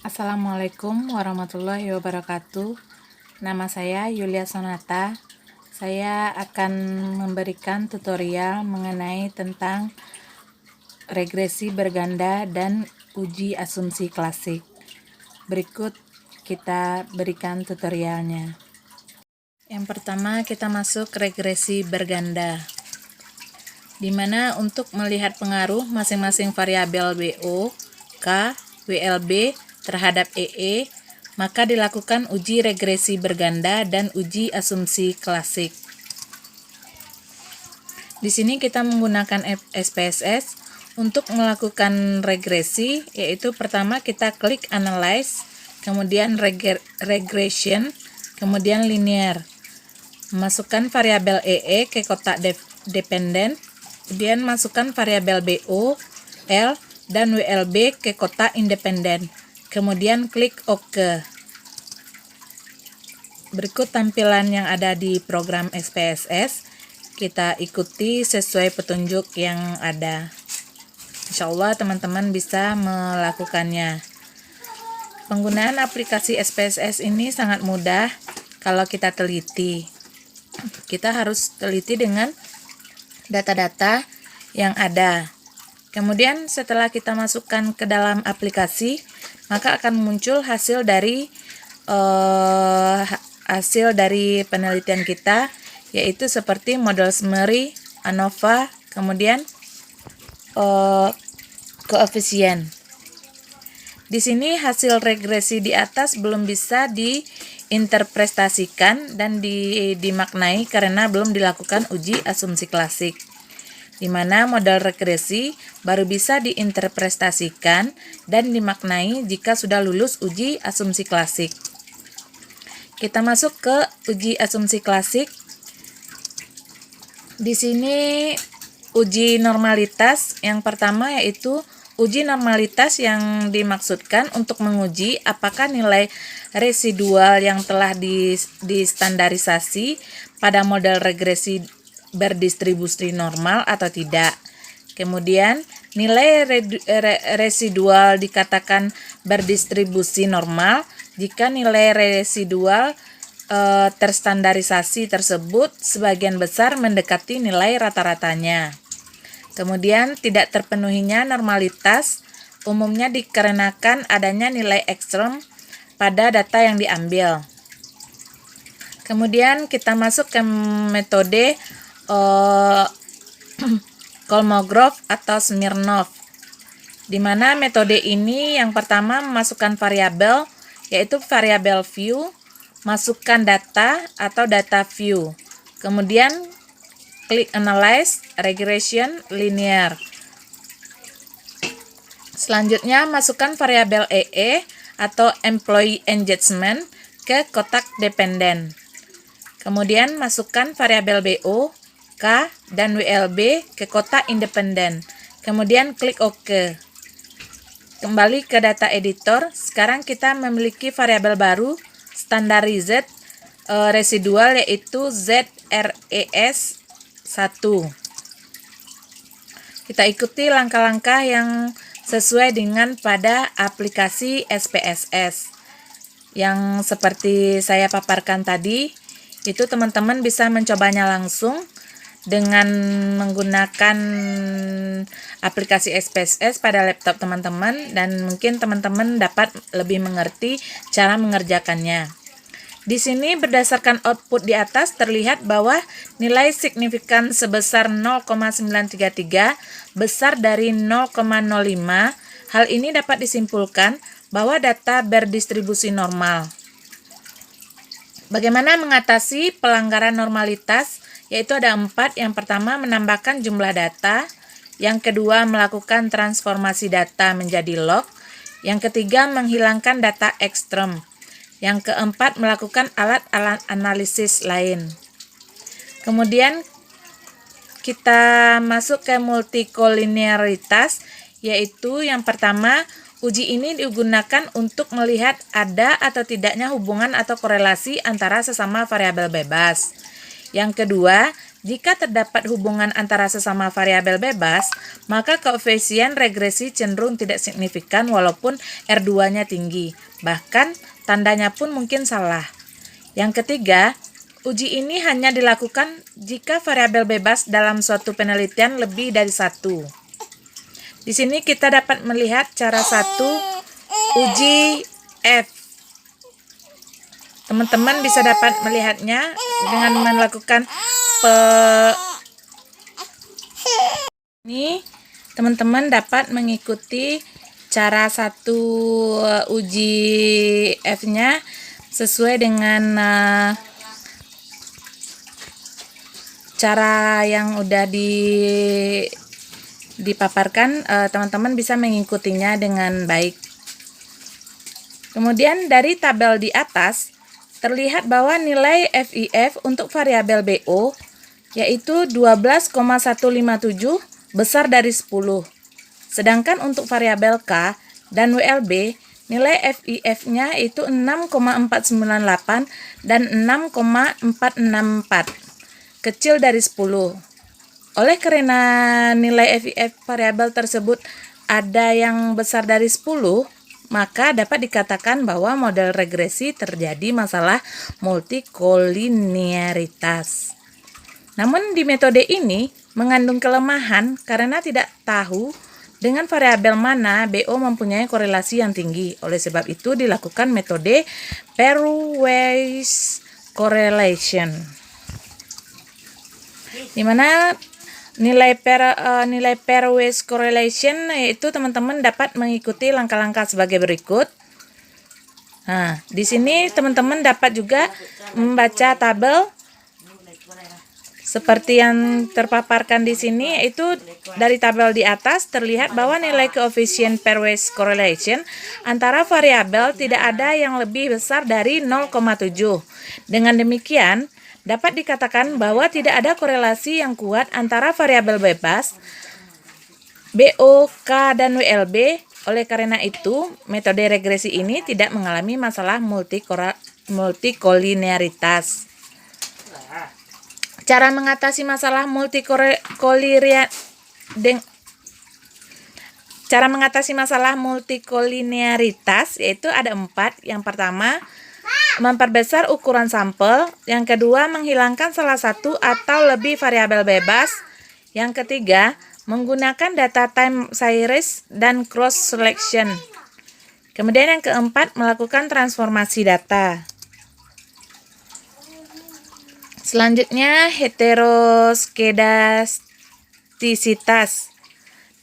Assalamualaikum warahmatullahi wabarakatuh. Nama saya Yulia Sonata. Saya akan memberikan tutorial mengenai tentang regresi berganda dan uji asumsi klasik. Berikut kita berikan tutorialnya. Yang pertama kita masuk regresi berganda, di mana untuk melihat pengaruh masing-masing variabel BO, K, WLB terhadap EE, maka dilakukan uji regresi berganda dan uji asumsi klasik. Di sini kita menggunakan SPSS untuk melakukan regresi, yaitu pertama kita klik Analyze, kemudian Regression, kemudian Linear. Masukkan variabel EE ke kotak dependen, kemudian masukkan variabel BO, L, dan WLB ke kotak independen. Kemudian klik OK. Berikut tampilan yang ada di program SPSS. Kita ikuti sesuai petunjuk yang ada. Insya Allah teman-teman bisa melakukannya. Penggunaan aplikasi SPSS ini sangat mudah kalau kita teliti. Kita harus teliti dengan data-data yang ada. Kemudian setelah kita masukkan ke dalam aplikasi, maka akan muncul hasil dari penelitian kita, yaitu seperti model summary, ANOVA, kemudian koefisien. Di sini hasil regresi di atas belum bisa diinterpretasikan dan dimaknai karena belum dilakukan uji asumsi klasik, di mana model regresi baru bisa diinterpretasikan dan dimaknai jika sudah lulus uji asumsi klasik. Kita masuk ke uji asumsi klasik. Di sini uji normalitas yang pertama, yaitu uji normalitas yang dimaksudkan untuk menguji apakah nilai residual yang telah distandarisasi pada model regresi berdistribusi normal atau tidak. Kemudian nilai residual dikatakan berdistribusi normal jika nilai residual terstandarisasi tersebut sebagian besar mendekati nilai rata-ratanya. Kemudian tidak terpenuhinya normalitas umumnya dikarenakan adanya nilai ekstrem pada data yang diambil. Kemudian kita masuk ke metode Kolmogorov atau Smirnov, di mana metode ini yang pertama memasukkan variabel, yaitu variabel view, masukkan data atau data view, kemudian klik Analyze, Regression, Linear. Selanjutnya masukkan variabel EE atau Employee Engagement ke kotak dependen. Kemudian masukkan variabel BO, K, dan WLB ke kotak independen. Kemudian klik OK. Kembali ke data editor. Sekarang kita memiliki variabel baru standarized residual, yaitu ZRES 1. Kita ikuti langkah-langkah yang sesuai dengan pada aplikasi SPSS yang seperti saya paparkan tadi. Itu teman-teman bisa mencobanya langsung dengan menggunakan aplikasi SPSS pada laptop teman-teman, dan mungkin teman-teman dapat lebih mengerti cara mengerjakannya. Di sini berdasarkan output di atas terlihat bahwa nilai signifikan sebesar 0,933 besar dari 0,05. Hal ini dapat disimpulkan bahwa data berdistribusi normal. Bagaimana mengatasi pelanggaran normalitas? Yaitu ada 4. Yang pertama, menambahkan jumlah data. Yang kedua, melakukan transformasi data menjadi log. Yang ketiga, menghilangkan data ekstrem. Yang keempat, melakukan alat-alat analisis lain. Kemudian kita masuk ke multikolinearitas, yaitu yang pertama, uji ini digunakan untuk melihat ada atau tidaknya hubungan atau korelasi antara sesama variabel bebas. Yang kedua, Jika terdapat hubungan antara sesama variabel bebas, maka koefisien regresi cenderung tidak signifikan walaupun R2-nya tinggi. Bahkan tandanya pun mungkin salah. Yang ketiga, uji ini hanya dilakukan jika variabel bebas dalam suatu penelitian lebih dari satu. Di sini kita dapat melihat cara satu uji F. Teman-teman bisa dapat melihatnya dengan melakukan ini. Teman-teman dapat mengikuti cara satu uji F-nya sesuai dengan cara yang udah dipaparkan. Teman-teman bisa mengikutinya dengan baik. Kemudian dari tabel di atas terlihat bahwa nilai FIF untuk variabel BO yaitu 12,157 besar dari 10. Sedangkan untuk variabel K dan WLB, nilai FIF-nya itu 6,498 dan 6,464, kecil dari 10. Oleh karena nilai FIF variabel tersebut ada yang besar dari 10, maka dapat dikatakan bahwa model regresi terjadi masalah multikolinearitas. Namun di metode ini mengandung kelemahan karena tidak tahu dengan variabel mana BO mempunyai korelasi yang tinggi. Oleh sebab itu dilakukan metode pairwise correlation, di mana nilai pairwise correlation yaitu teman-teman dapat mengikuti langkah-langkah sebagai berikut. Nah, di sini teman-teman dapat juga membaca tabel seperti yang terpaparkan di sini, yaitu dari tabel di atas terlihat bahwa nilai koefisien pairwise correlation antara variabel tidak ada yang lebih besar dari 0,7. Dengan demikian, dapat dikatakan bahwa tidak ada korelasi yang kuat antara variabel bebas BO, K, dan WLB. Oleh karena itu, metode regresi ini tidak mengalami masalah multikolinearitas. Cara mengatasi masalah multikolinearitas yaitu ada 4. Yang pertama, memperbesar ukuran sampel. Yang kedua, menghilangkan salah satu atau lebih variabel bebas. Yang ketiga, menggunakan data time series dan cross selection. Kemudian yang keempat, melakukan transformasi data. Selanjutnya, heteroskedastisitas,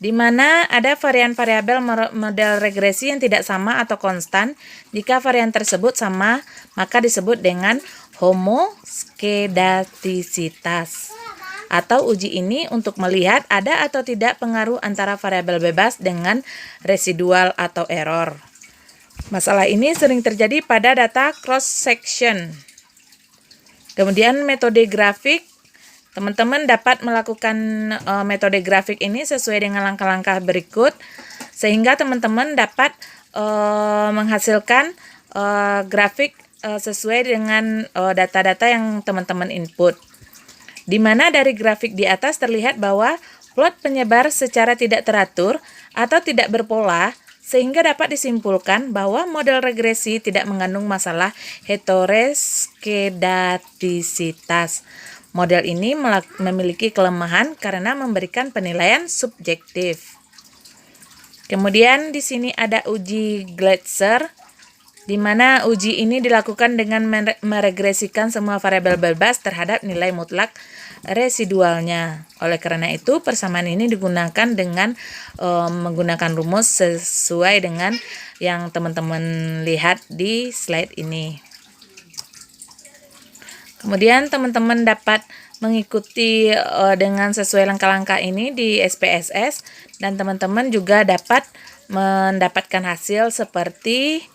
di mana ada varian-variabel model regresi yang tidak sama atau konstan. Jika varian tersebut sama, maka disebut dengan homoskedastisitas. Atau uji ini untuk melihat ada atau tidak pengaruh antara variabel bebas dengan residual atau error. Masalah ini sering terjadi pada data cross-section. Kemudian metode grafik, teman-teman dapat melakukan metode grafik ini sesuai dengan langkah-langkah berikut, sehingga teman-teman dapat menghasilkan grafik sesuai dengan data-data yang teman-teman input. Di mana dari grafik di atas terlihat bahwa plot penyebar secara tidak teratur atau tidak berpola, sehingga dapat disimpulkan bahwa model regresi tidak mengandung masalah heteroskedastisitas. Model ini memiliki kelemahan karena memberikan penilaian subjektif. Kemudian di sini ada uji Glatzer, di mana uji ini dilakukan dengan meregresikan semua variabel bebas terhadap nilai mutlak residualnya. Oleh karena itu, persamaan ini digunakan dengan menggunakan rumus sesuai dengan yang teman-teman lihat di slide ini. Kemudian teman-teman dapat mengikuti dengan sesuai langkah-langkah ini di SPSS, dan teman-teman juga dapat mendapatkan hasil seperti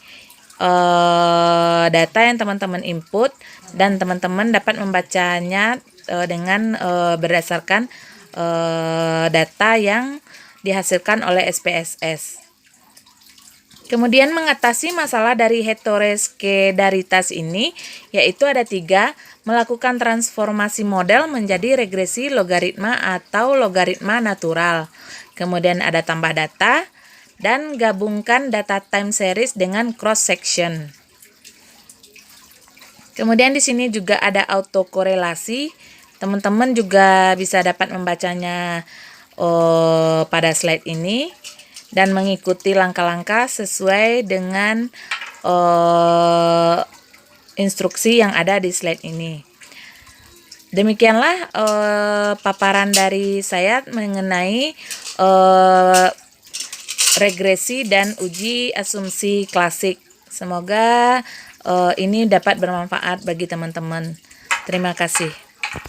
data yang teman-teman input, dan teman-teman dapat membacanya dengan berdasarkan data yang dihasilkan oleh SPSS. Kemudian mengatasi masalah dari heteroskedaritas ini, yaitu ada 3, melakukan transformasi model menjadi regresi logaritma atau logaritma natural. Kemudian ada tambah data, dan gabungkan data time series dengan cross section. Kemudian di sini juga ada autokorelasi. Teman-teman juga bisa dapat membacanya pada slide ini dan mengikuti langkah-langkah sesuai dengan instruksi yang ada di slide ini. Demikianlah paparan dari saya mengenai regresi dan uji asumsi klasik. Semoga ini dapat bermanfaat bagi teman-teman. Terima kasih.